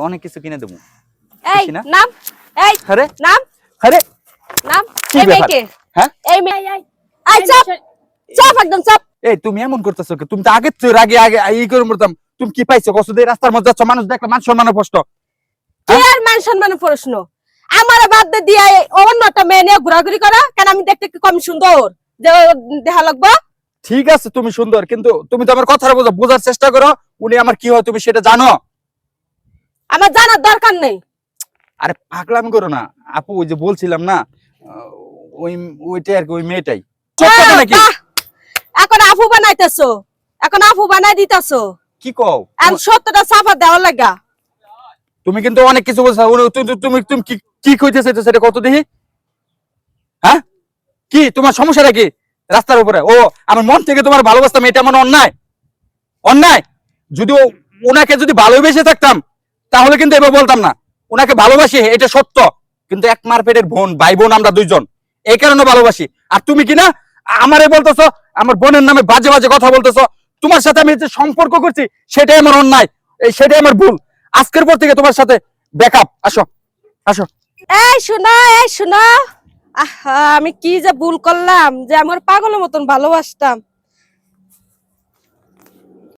অনেক কিছু কিনে দেবো। এই না? নাম, এই আরে নাম, আরে নাম। কি এই ব্যাপার? মেয়েকে, হ্যাঁ এই মেয়ে, আই চাপ, চাপ একদম চাপ। এই তুমি এমন করতেছো কি? তুমি তো আগে তো আগে আগে ই করে মরতাম। তুমি কি পাইছো কষ্ট দিয়ে রাস্তার মধ্যে যাচ্ছ, মানুষ দেখলে মান সম্মানের প্রশ্ন। কি আর মান সম্মানের প্রশ্ন? আমার বাদ দিয়ে অন্য একটা মেয়ে নিয়ে ঘোরাঘুরি করা কেন? আমি দেখতে কি কম সুন্দর যে দেখা লাগবো? ঠিক আছে তুমি সুন্দর, কিন্তু তুমি তো আমার কথাটা বোঝার চেষ্টা করো। উনি আমার কি হয় তুমি সেটা জানো? আমার জানার দরকার নেই। আরে পাগলামি করো না আপু, ওই যে বলছিলাম না, ওই ওইটাই আর কি, ওই মেয়েটাই। সত্যটা নাকি? বাহ, এখন আফু বানাইতেছো, এখন আফু বানাই দিতেছো। কি কও? আর সত্যটা সাফা দেওয়ার লাগা। তুমি কিন্তু অনেক কিছু বলছো। তুমি তুমি কি কি কইতে চাইছো সেটা কত দেখি। হ্যাঁ কি তোমার সমস্যাটা কি? রাস্তার উপরে ও আমার মন থেকে তোমার ভালোবাসতাম, এটা আমার অন্যায়। অন্যায়। যদি ওনাকে যদি ভালোবেসে থাকতাম তাহলে কিন্তু এবার বলতাম না। ওনাকে ভালোবাসি এটা সত্য, কিন্তু এক মার পেটের বোন, ভাই বোন আমরা দুইজন, এই কারণে ভালোবাসি। আর তুমি কি না আমারে বলতেছো আমার বোনের নামে বাজে বাজে কথা বলতেছো। তোমার সাথে আমি যে সম্পর্ক করছি সেটাই আমার অন্যায়, সেটাই আমার ভুল। আজকের পর থেকে তোমার সাথে ব্যাকআপ। আসো আসো। এই শোনো, এই শোনো, আহা আমি কি যে ভুল করলাম যে আমার পাগলের মতন ভালোবাসতাম।